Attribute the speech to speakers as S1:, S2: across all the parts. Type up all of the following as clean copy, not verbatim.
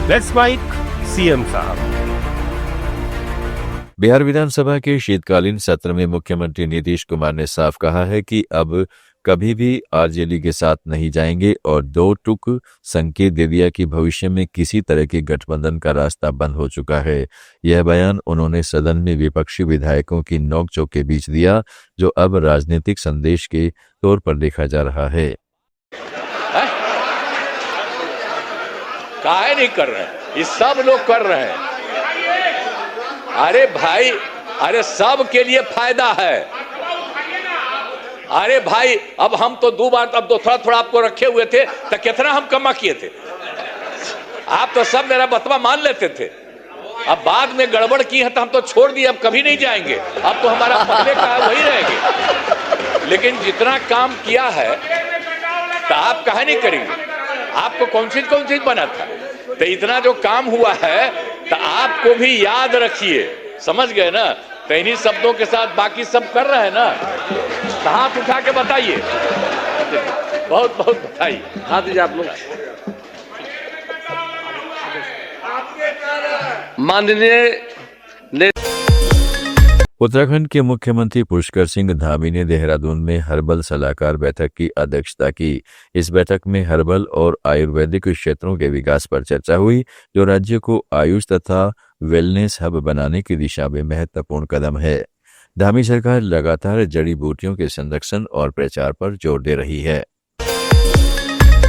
S1: Let's mic CM साहब।
S2: बिहार विधानसभा के शीतकालीन सत्र में मुख्यमंत्री नीतीश कुमार ने साफ कहा है कि अब कभी भी आरजेडी के साथ नहीं जाएंगे और दो टूक संकेत दे दिया कि भविष्य में किसी तरह के गठबंधन का रास्ता बंद हो चुका है। यह बयान उन्होंने सदन में विपक्षी विधायकों की नोकझोंक के बीच दिया, जो अब राजनीतिक संदेश के तौर पर देखा जा रहा है।
S3: काहे नहीं कर रहे हैं? ये सब लोग कर रहे हैं। अरे भाई, अरे सब के लिए फायदा है। अरे भाई, अब हम तो दो बार, अब तो थोड़ा थोड़ा आपको रखे हुए थे, तो कितना हम कमा किए थे। आप तो सब मेरा बतवा मान लेते थे। अब बाद में गड़बड़ की है तो हम तो छोड़ दिए, अब कभी नहीं जाएंगे। अब तो हमारा पहले का है वही रहेंगे। लेकिन जितना काम किया है तो आप काहे नहीं करेंगे? आपको कौन चीज बना था? तो इतना जो काम हुआ है तो आपको भी याद रखिए, समझ गए ना? तो इन्हीं शब्दों के साथ बाकी सब कर रहे हैं ना, तो हाथ उठा के बताइए, बहुत बहुत बताइए। हाथ दीजिए आप लोग। माननीय
S2: उत्तराखंड के मुख्यमंत्री पुष्कर सिंह धामी ने देहरादून में हर्बल सलाहकार बैठक की अध्यक्षता की। इस बैठक में हर्बल और आयुर्वेदिक क्षेत्रों के विकास पर चर्चा हुई, जो राज्य को आयुष तथा वेलनेस हब बनाने की दिशा में महत्वपूर्ण कदम है। धामी सरकार लगातार जड़ी बूटियों के संरक्षण और प्रचार पर जोर दे रही है।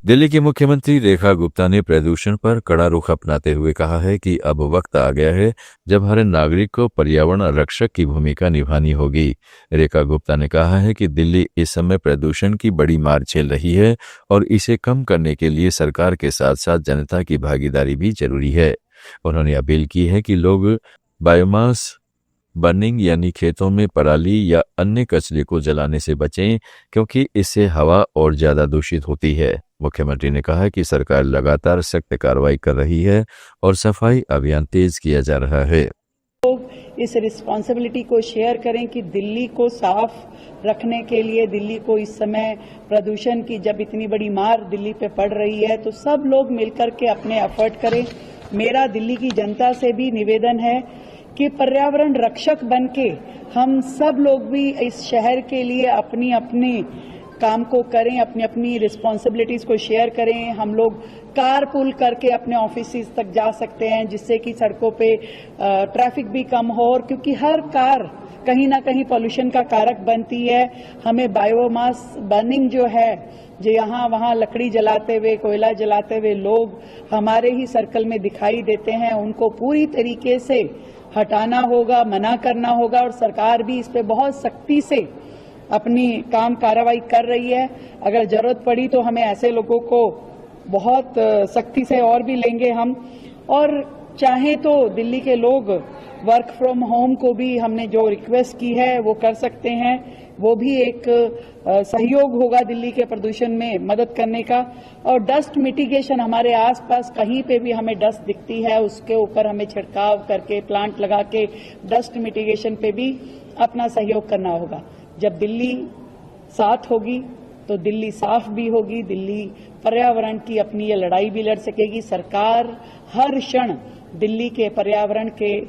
S2: दिल्ली की मुख्यमंत्री रेखा गुप्ता ने प्रदूषण पर कड़ा रुख अपनाते हुए कहा है कि अब वक्त आ गया है जब हर नागरिक को पर्यावरण रक्षक की भूमिका निभानी होगी। रेखा गुप्ता ने कहा है कि दिल्ली इस समय प्रदूषण की बड़ी मार झेल रही है और इसे कम करने के लिए सरकार के साथ साथ जनता की भागीदारी भी जरूरी है। उन्होंने अपील की है कि लोग बायोमास बर्निंग यानी खेतों में पराली या अन्य कचरे को जलाने से बचें, क्योंकि इससे हवा और ज्यादा दूषित होती है। मुख्यमंत्री ने कहा कि सरकार लगातार सख्त कार्रवाई कर रही है और सफाई अभियान तेज किया जा रहा है।
S4: लोग इस रिस्पॉन्सिबिलिटी को शेयर करें कि दिल्ली को साफ रखने के लिए, दिल्ली को इस समय प्रदूषण की जब इतनी बड़ी मार दिल्ली पे पड़ रही है तो सब लोग मिलकर के अपने एफर्ट करें। मेरा दिल्ली की जनता से भी निवेदन है कि पर्यावरण रक्षक बनके हम सब लोग भी इस शहर के लिए अपनी अपनी काम को करें, अपनी अपनी रिस्पॉन्सिबिलिटीज को शेयर करें। हम लोग कार पुल करके अपने ऑफिस तक जा सकते हैं, जिससे कि सड़कों पे ट्रैफिक भी कम हो, और क्योंकि हर कार कहीं ना कहीं पॉल्यूशन का कारक बनती है। हमें बायोमास बर्निंग जो है, जो यहाँ वहाँ लकड़ी जलाते हुए, कोयला जलाते हुए लोग हमारे ही सर्कल में दिखाई देते हैं, उनको पूरी तरीके से हटाना होगा, मना करना होगा। और सरकार भी इस पे बहुत सख्ती से अपनी काम कार्रवाई कर रही है। अगर जरूरत पड़ी तो हमें ऐसे लोगों को बहुत सख्ती से और भी लेंगे हम। और चाहे तो दिल्ली के लोग वर्क फ्रॉम होम को भी हमने जो रिक्वेस्ट की है वो कर सकते हैं, वो भी एक सहयोग होगा दिल्ली के प्रदूषण में मदद करने का। और डस्ट मिटिगेशन, हमारे आसपास कहीं पे भी हमें डस्ट दिखती है उसके ऊपर हमें छिड़काव करके, प्लांट लगा के डस्ट मिटिगेशन पे भी अपना सहयोग करना होगा। जब दिल्ली साथ होगी तो दिल्ली साफ भी होगी, दिल्ली पर्यावरण की अपनी ये लड़ाई भी लड़ सकेगी। सरकार हर क्षण दिल्ली के पर्यावरण के।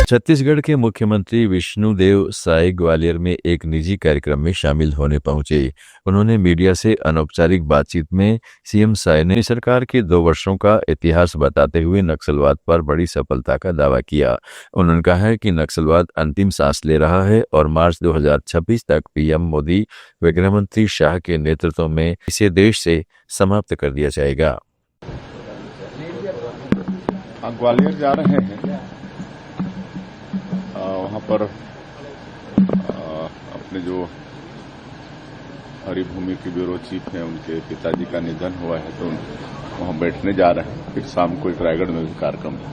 S2: छत्तीसगढ़ के मुख्यमंत्री विष्णुदेव साय ग्वालियर में एक निजी कार्यक्रम में शामिल होने पहुंचे। उन्होंने मीडिया से अनौपचारिक बातचीत में सीएम साय ने सरकार के 2 वर्षों का इतिहास बताते हुए नक्सलवाद पर बड़ी सफलता का दावा किया। उन्होंने कहा है कि नक्सलवाद अंतिम सांस ले रहा है और मार्च 2026 तक पीएम मोदी व गृह मंत्री शाह के नेतृत्व में इसे देश से समाप्त कर दिया जाएगा।
S5: ग्वालियर जा रहे हैं, वहाँ पर अपने जो हरिभूमि के ब्यूरो चीफ हैं उनके पिताजी का निधन हुआ है, तो वहाँ बैठने जा रहे हैं। फिर शाम को एक रायगढ़ में भी कार्यक्रम है।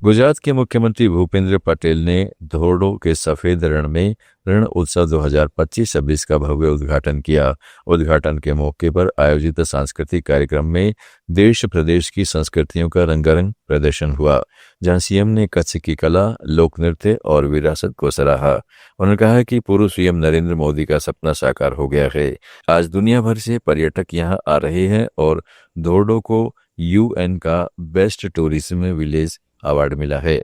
S2: गुजरात के मुख्यमंत्री भूपेंद्र पटेल ने धोरडो के सफेद रण में रण उत्सव 2025-26 का भव्य उद्घाटन किया। उद्घाटन के मौके पर आयोजित सांस्कृतिक कार्यक्रम में देश प्रदेश की संस्कृतियों का रंगारंग प्रदर्शन हुआ, जहां सीएम ने कच्छ की कला, लोक नृत्य और विरासत को सराहा। उन्होंने कहा कि पूर्व सीएम नरेंद्र मोदी का सपना साकार हो गया है। आज दुनिया भर से पर्यटक यहां आ रहे हैं और धोरडो को UN का बेस्ट टूरिज्म विलेज अवॉर्ड मिला है।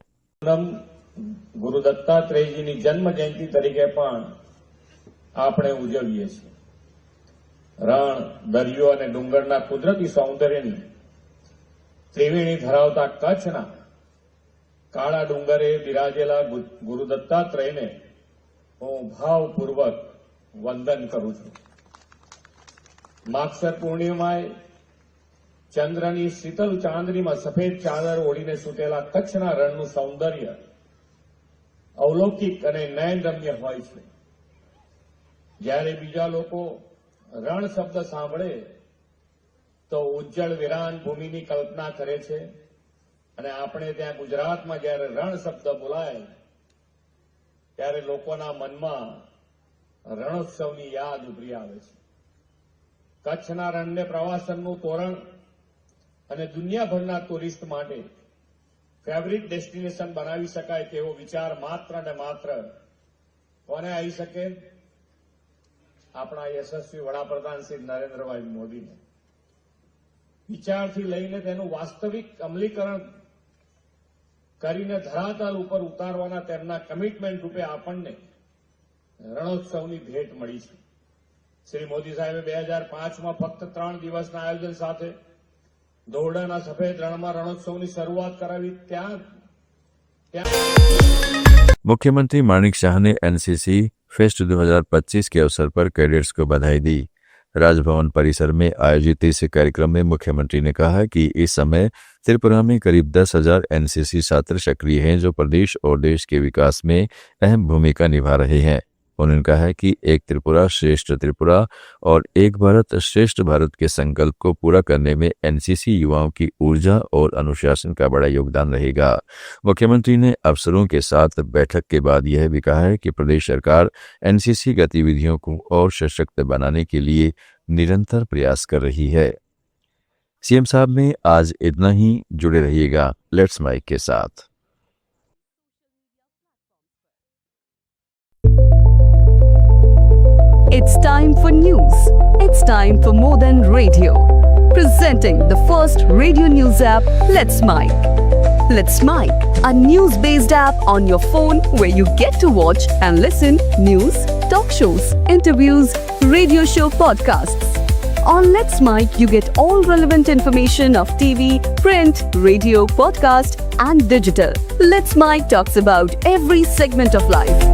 S6: ગુરુ દત્તાત્રેયજીની જન્મ જયંતિ તરીકે પણ આપણે ઉજવીએ છીએ। રણ, દરિયો અને ડુંગરના કુદરતી સૌંદર્યની ત્રિવેણી ધરાવતા કચ્છના કાળા ડુંગરે બિરાજેલા ગુરુ દત્તાત્રેયને હું ભાવપૂર્વક વંદન કરું છું। માગસર પૂર્ણિમાએ ચંદ્રની શીતલ ચાંદનીમાં સફેદ ચાદર ઓઢીને સૂતેલા કચ્છના રણનું સૌંદર્ય અવલૌકિક અને નયનરમ્ય હોય છે। જ્યારે બીજા લોકો રણ શબ્દ સાંભળે તો ઉજ્જળ વિરાન ભૂમિની કલ્પના કરે છે અને આપણે ત્યાં ગુજરાતમાં જ્યારે રણ શબ્દ બોલાય ત્યારે લોકોના મનમાં રણોત્સવની યાદ ઉભરી આવે છે। કચ્છના રણને પ્રવાસનનું તોરણ અને દુનિયાભરના ટુરિસ્ટ માટે फेवरेट डेस्टिनेशन बनावी शकाय तेवो विचार मात्र ने मात्र कोने आई सके? अपना यशस्वी वडाप्रधान श्री नरेंद्रभाई मोदी ने विचारथी लईने तेनुं वास्तविक अमलीकरण करीने धरातल उपर उतारवाना तेमना कमिटमेंट रूपे आपणने रणोत्सवनी भेट मळी छे। श्री मोदी साहेबे 2005 में फक्त 3 दिवसना आयोजन साथे धोरडाना सफेद रणમાં રણોત્સવની શરૂઆત કરાવી।
S2: मुख्यमंत्री माणिक शाह ने NCC फेस्ट 2025 के अवसर पर कैडेट्स को बधाई दी। राजभवन परिसर में आयोजित इस कार्यक्रम में मुख्यमंत्री ने कहा कि इस समय त्रिपुरा में करीब 10,000 NCC छात्र सक्रिय हैं, जो प्रदेश और देश के विकास में अहम भूमिका निभा रहे हैं। उन्होंने कहा कि एक त्रिपुरा श्रेष्ठ त्रिपुरा और एक भारत श्रेष्ठ भारत के संकल्प को पूरा करने में NCC युवाओं की ऊर्जा और अनुशासन का बड़ा योगदान रहेगा। मुख्यमंत्री ने अफसरों के साथ बैठक के बाद यह भी कहा है कि प्रदेश सरकार NCC गतिविधियों को और सशक्त बनाने के लिए निरंतर प्रयास कर रही है। सीएम साहब में आज इतना ही। जुड़े रहिएगा लेट्स माइक के साथ।
S7: It's time for news. It's time for more than radio. Presenting the first radio news app, Let's Mike. Let's Mike, a news-based app on your phone where you get to watch and listen news, talk shows, interviews, radio show podcasts. On Let's Mike, you get all relevant information of TV, print, radio, podcast, and digital. Let's Mike talks about every segment of life.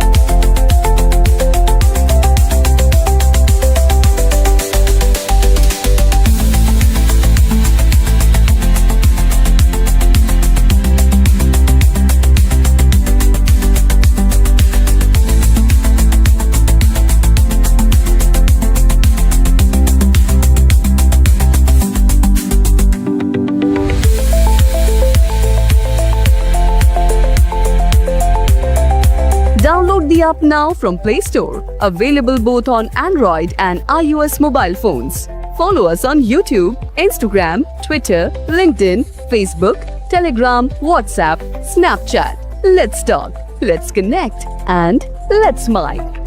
S7: Download the app now from Play Store. Available both on Android and iOS mobile phones. Follow us on YouTube, Instagram, Twitter, LinkedIn, Facebook, Telegram, WhatsApp, Snapchat. Let's talk, let's connect, and let's Mike.